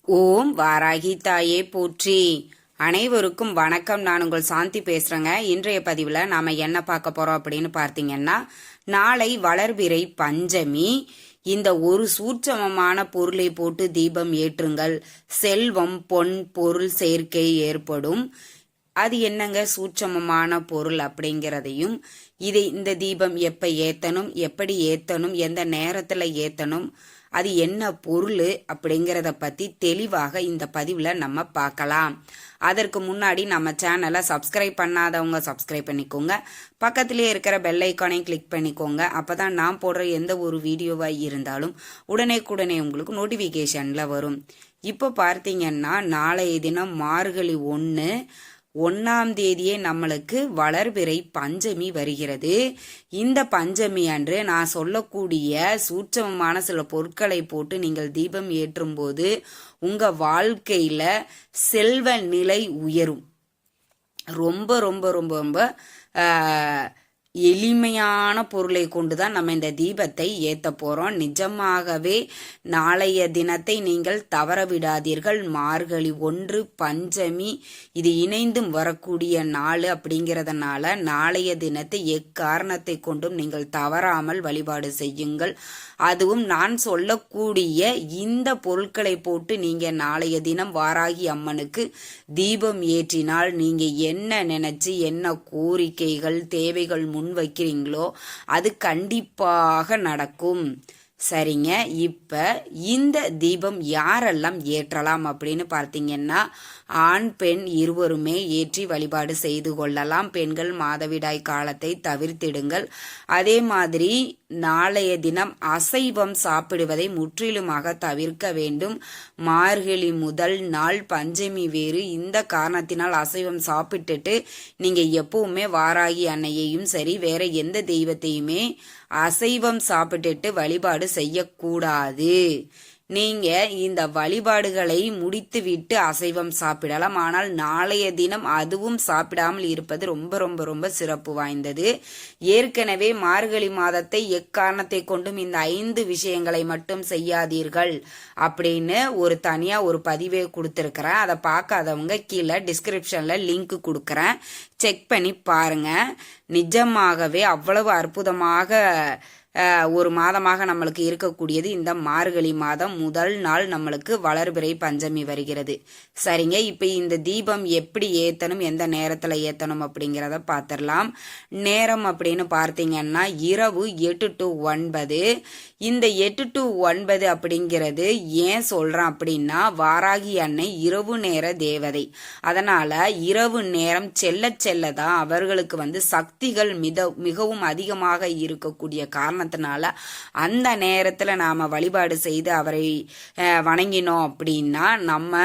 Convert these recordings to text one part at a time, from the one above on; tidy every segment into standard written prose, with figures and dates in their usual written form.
ஓம் வாராகி தாயே போற்றி. அனைவருக்கும் வணக்கம். நான் உங்கள் சாந்தி பேசுறேங்க. இன்றைய பதிவுல நாம என்ன பார்க்க போறோம் அப்படின்னு பார்த்தீங்கன்னா, நாளை வளர்பிறை பஞ்சமி. இந்த ஒரு சூட்சமமான பொருளை போட்டு தீபம் ஏற்றுங்கள், செல்வம் பொன் பொருள் சேர்க்கை ஏற்படும். அது என்னங்க சூட்சமமான பொருள் அப்படிங்கிறதையும், இந்த தீபம் எப்ப ஏத்தணும், எப்படி ஏத்தணும், எந்த நேரத்துல ஏத்தணும், அது என்ன பொருள் அப்படிங்கிறத பத்தி தெளிவாக இந்த பதிவுல நம்ம பார்க்கலாம். அதற்கு முன்னாடி நம்ம சேனலை சப்ஸ்கிரைப் பண்ணாதவங்க சப்ஸ்கிரைப் பண்ணிக்கோங்க. பக்கத்திலே இருக்கிற பெல் ஐக்கானையும் கிளிக் பண்ணிக்கோங்க. அப்பதான் நான் போடுற எந்த ஒரு வீடியோவா இருந்தாலும் உடனே உங்களுக்கு நோட்டிபிகேஷன்ல வரும். இப்போ பார்த்தீங்கன்னா, நாளைய தினம் மார்கழி 1ஆம் தேதியே நம்மளுக்கு வளர்பிறை பஞ்சமி வருகிறது. இந்த பஞ்சமி அன்று நான் சொல்லக்கூடிய சூட்சமமான சில பொருட்களை போட்டு நீங்கள் தீபம் ஏற்றும் போது உங்க வாழ்க்கையில செல்வ நிலை உயரும். ரொம்ப ரொம்ப ரொம்ப ரொம்ப எளிமையான பொருளை கொண்டுதான் நம்ம இந்த தீபத்தை ஏத்த போறோம். நிஜமாகவே நாளைய தினத்தை நீங்கள் தவற விடாதீர்கள். மார்கழி 1 பஞ்சமி இது இணைந்தும் வரக்கூடிய நாள் அப்படிங்கிறதுனால நாளைய தினத்தை எக்காரணத்தை கொண்டும் நீங்கள் தவறாமல் வழிபாடு செய்யுங்கள். அதுவும் நான் சொல்லக்கூடிய இந்த பொருட்களை போட்டு நீங்க நாளைய தினம் வாராகி அம்மனுக்கு தீபம் ஏற்றினால் நீங்க என்ன நினைச்சு என்ன கோரிக்கைகள் தேவைகள் முன் வைக்கிறீங்களோ அது கண்டிப்பாக நடக்கும். சரிங்க, இப்ப இந்த தீபம் யாரெல்லாம் ஏற்றலாம் அப்படின்னு பார்த்தீங்கன்னா, ஆண் பெண் இருவருமே ஏற்றி வழிபாடு செய்து கொள்ளலாம். பெண்கள் மாதவிடாய் காலத்தை தவிர்த்திடுங்கள். அதே மாதிரி நாளைய தினம் அசைவம் சாப்பிடுவதை முற்றிலுமாக தவிர்க்க வேண்டும். மார்கழி முதல் நாள் பஞ்சமி வேறு. இந்த காரணத்தினால் அசைவம் சாப்பிட்டுட்டு நீங்க எப்பவுமே வாராகி அன்னையையும் சரி வேற எந்த தெய்வத்தையுமே அசைவம் சாப்பிட்டுட்டு வழிபாடு செய்யக்கூடாது. நீங்க இந்த வழிபாடுகளை முடித்துவிட்டு அசைவம் சாப்பிடலாம். ஆனால் நாளைய தினம் அதுவும் சாப்பிடாமல் இருப்பது ரொம்ப ரொம்ப ரொம்ப சிறப்பு வாய்ந்தது. ஏற்கனவே மார்கழி மாதத்தை எக்காரணத்தை கொண்டும் இந்த 5 விஷயங்களை மட்டும் செய்யாதீர்கள் அப்படின்னு தனியா ஒரு பதிவே கொடுத்துருக்கிறேன். அதை பார்க்காதவங்க கீழே டிஸ்கிரிப்ஷன்ல லிங்க் கொடுக்குறேன், செக் பண்ணி பாருங்க. நிஜமாகவே அவ்வளவு அற்புதமாக ஒரு மாதமாக நம்மளுக்கு இருக்கக்கூடியது இந்த மார்கழி மாதம். முதல் நாள் நம்மளுக்கு வளர்பிறை பஞ்சமி வருகிறது. சரிங்க, இப்ப இந்த தீபம் எப்படி ஏத்தணும், எந்த நேரத்துல ஏத்தணும் அப்படிங்கிறத பார்த்திடலாம். நேரம் அப்படின்னு பார்த்தீங்கன்னா இரவு 8 to 9. இந்த 8 to 9 அப்படிங்கிறது ஏன் சொல்றேன் அப்படின்னா, வாராகி அன்னை இரவு நேர தேவதை. அதனால இரவு நேரம் செல்ல செல்லதான் அவர்களுக்கு சக்திகள் மிகவும் அதிகமாக இருக்கக்கூடிய காரணத்தினால அந்த நேரத்துல நாம வழிபாடு செய்து அவரை வணங்கினோம் அப்படின்னா நம்ம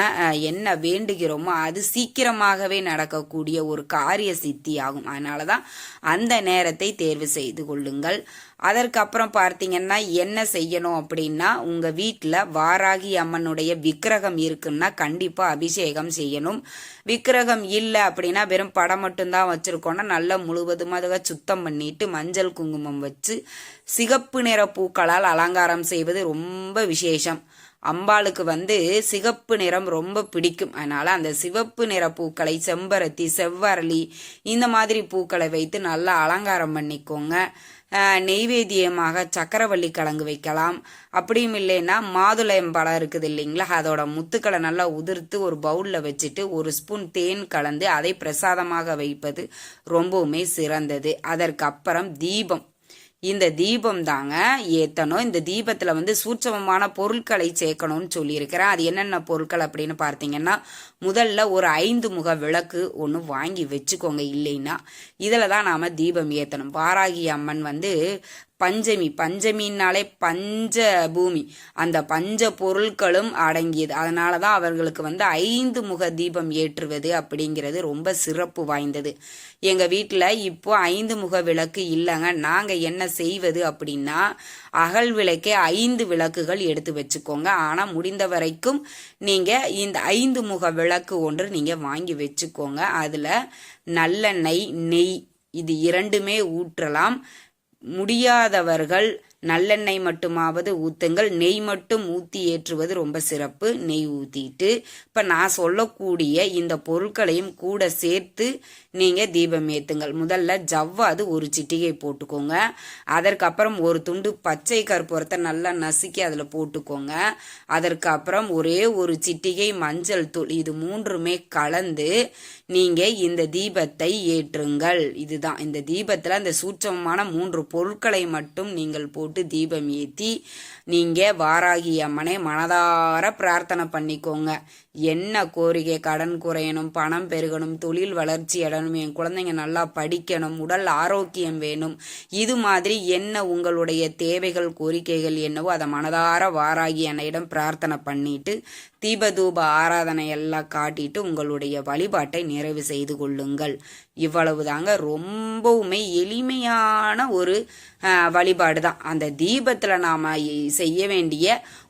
என்ன வேண்டுகிறோமோ அது சீக்கிரமாகவே நடக்கக்கூடிய ஒரு காரிய சித்தி ஆகும். அதனாலதான் அந்த நேரத்தை தேர்வு செய்து கொள்ளுங்கள். அதற்கப்புறம் பார்த்தீங்கன்னா என்ன செய்யணும் அப்படின்னா, உங்க வீட்டில் வாராகி அம்மனுடைய விக்கிரகம் இருக்குன்னா கண்டிப்பா அபிஷேகம் செய்யணும். விக்கிரகம் இல்லை அப்படின்னா வெறும் படம் மட்டும்தான் வச்சிருக்கோம்னா நல்லா முழுவதுமாக சுத்தம் பண்ணிட்டு மஞ்சள் குங்குமம் வச்சு சிகப்பு நிற பூக்களால் அலங்காரம் செய்வது ரொம்ப விசேஷம். அம்பாளுக்கு சிகப்பு நிறம் ரொம்ப பிடிக்கும். அதனால அந்த சிவப்பு நிற பூக்களை செம்பருத்தி செவ்வரளி இந்த மாதிரி பூக்களை வைத்து நல்லா அலங்காரம் பண்ணிக்கோங்க. நெய்வேத்தியமாக சக்கரவள்ளி கிழங்கு வைக்கலாம். அப்படியும் இல்லைன்னா மாதுளம் பழம் இருக்குது இல்லைங்களா, அதோட முத்துக்களை நல்லா உதிர்த்து ஒரு பவுல்ல வச்சுட்டு 1 ஸ்பூன் தேன் கலந்து அதை பிரசாதமாக வைப்பது ரொம்பவுமே சிறந்தது. அதற்கப்புறம் தீபம். இந்த தீபம் தாங்க ஏத்தணும். இந்த தீபத்துல சூட்சமமான பொருட்களை சேர்க்கணும்னு சொல்லியிருக்கிறேன். அது என்னென்ன பொருட்கள் அப்படின்னு பார்த்தீங்கன்னா, முதல்ல ஒரு 5 முக விளக்கு ஒன்று வாங்கி வச்சுக்கோங்க. இல்லைன்னா இதில் தான் நாம தீபம் ஏற்றணும். வாராகி அம்மன் பஞ்சமின்னாலே பஞ்ச பூமி, அந்த பஞ்ச பொருட்களும் அடங்கியது. அதனாலதான் அவர்களுக்கு 5 முக தீபம் ஏற்றுவது அப்படிங்கிறது ரொம்ப சிறப்பு வாய்ந்தது. எங்க வீட்டுல இப்போ 5 முக விளக்கு இல்லைங்க. நாங்க என்ன செய்வது அப்படின்னா, அகல் விளக்கே 5 விளக்குகள் எடுத்து வச்சுக்கோங்க. ஆனா முடிந்த வரைக்கும் நீங்க இந்த 5 முக விளக்கு ஒன்று நீங்க வாங்கி வச்சுக்கோங்க. அதுல நல்லெண்ணெய் நெய் இது 2மே ஊற்றலாம். முடியாதவர்கள் நல்லெண்ணெய் மட்டுமாவது ஊத்துங்கள். நெய் மட்டும் ஊற்றி ஏற்றுவது ரொம்ப சிறப்பு. நெய் ஊற்றிட்டு இப்போ நான் சொல்லக்கூடிய இந்த பொருட்களையும் கூட சேர்த்து நீங்கள் தீபம் ஏற்றுங்கள். முதல்ல ஜவ்வாது ஒரு சிட்டிகை போட்டுக்கோங்க. அதற்கப்புறம் ஒரு துண்டு பச்சை கற்பூரத்தை நல்லா நசுக்கி அதில் போட்டுக்கோங்க. அதற்கப்புறம் ஒரே ஒரு சிட்டிகை மஞ்சள் தூள், இது மூன்றுமே கலந்து நீங்கள் இந்த தீபத்தை ஏற்றுங்கள். இதுதான் இந்த தீபத்தில் அந்த சூட்சமமான 3 பொருட்களை மட்டும் நீங்கள் போட்டு தீபம் ஏற்றி நீங்கள் வாராகி அம்மனை மனதார பிரார்த்தனை பண்ணிக்கோங்க. என்ன கோரிக்கை? கடன் குறையணும், பணம் பெருகணும், தொழில் வளர்ச்சி அடையணும், என் குழந்தைங்க நல்லா படிக்கணும், உடல் ஆரோக்கியம் வேணும், இது மாதிரி என்ன உங்களுடைய தேவைகள் கோரிக்கைகள் என்னவோ அதை மனதார வாராகி அன்னையிடம் பிரார்த்தனை பண்ணிட்டு தீபதூப ஆராதனை எல்லாம் காட்டிட்டு உங்களுடைய வழிபாட்டை நிறைவு செய்து கொள்ளுங்கள். இவ்வளவு தாங்க. ரொம்பவுமே எளிமையான ஒரு வழிபாடு தான். அந்த தீபத்தில் நாம் செய்ய வேண்டிய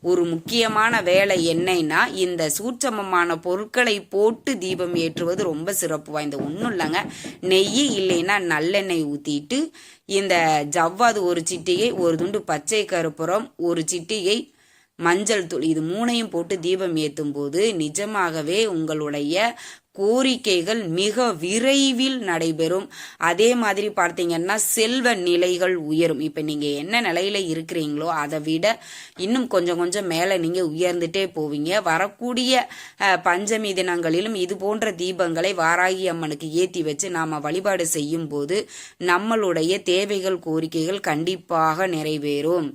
ஒரு முக்கியமான வேலை என்னன்னா, இந்த சூட்சமமான பொருட்களை போட்டு தீபம் ஏற்றுவது ரொம்ப சிறப்பு வாய்ந்த. ஒன்றும் இல்லைங்க, நெய் இல்லைன்னா நல்லெண்ணெய் ஊற்றிட்டு இந்த ஜவ்வாது ஒரு சிட்டிகை, ஒரு துண்டு பச்சை கற்பூரம், ஒரு சிட்டிகை மஞ்சள் தூள், இது 3ஐயும் போட்டு தீபம் ஏற்றும் போது நிஜமாகவே உங்களுடைய கோரிக்கைகள் மிக விரைவில் நடைபெறும். அதே மாதிரி பார்த்தீங்கன்னா செல்வ நிலைகள் உயரும். இப்போ நீங்கள் என்ன நிலையில் இருக்கிறீங்களோ அதை விட இன்னும் கொஞ்சம் கொஞ்சம் மேலே நீங்கள் உயர்ந்துட்டே போவீங்க. வரக்கூடிய பஞ்சமி தினங்களிலும் இது போன்ற தீபங்களை வாராகி அம்மனுக்கு ஏற்றி வச்சு நாம் வழிபாடு செய்யும் போது நம்மளுடைய தேவைகள் கோரிக்கைகள் கண்டிப்பாக நிறைவேறும்.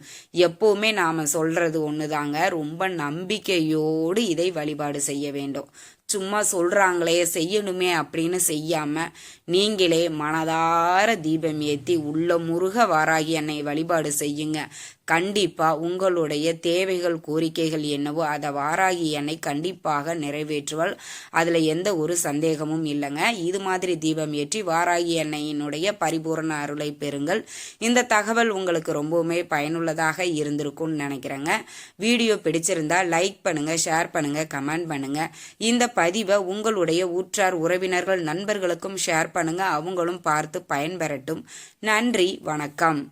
எப்போவுமே நாம் சொல்கிறது ஒன்று தாங்க, ரொம்ப நம்பிக்கையோடு இதை வழிபாடு செய்ய வேண்டும். சும்மா சொல்கிறாங்களே செய்யணுமே அப்படின்னு செய்யாமல் நீங்களே மனதார தீபம் ஏற்றி உள்ள முருக வாராகி அன்னை வழிபாடு செய்யுங்க. கண்டிப்பாக உங்களுடைய தேவைகள் கோரிக்கைகள் என்னவோ அதை வாராகி அன்னை கண்டிப்பாக நிறைவேற்றுவாள். அதில் எந்த ஒரு சந்தேகமும் இல்லைங்க. இது மாதிரி தீபம் ஏற்றி வாராகி அன்னையினுடைய பரிபூரண அருளை பெறுங்கள். இந்த தகவல் உங்களுக்கு ரொம்பவுமே பயனுள்ளதாக இருந்திருக்கும்னு நினைக்கிறேங்க. வீடியோ பிடிச்சிருந்தா லைக் பண்ணுங்கள், ஷேர் பண்ணுங்கள், கமெண்ட் பண்ணுங்கள். இந்த பதிவை உங்களுடைய உற்றார் உறவினர்கள் நண்பர்களுக்கும் ஷேர் பண்ணுங்க. அவங்களும் பார்த்து பயன்பெறட்டும். நன்றி, வணக்கம்.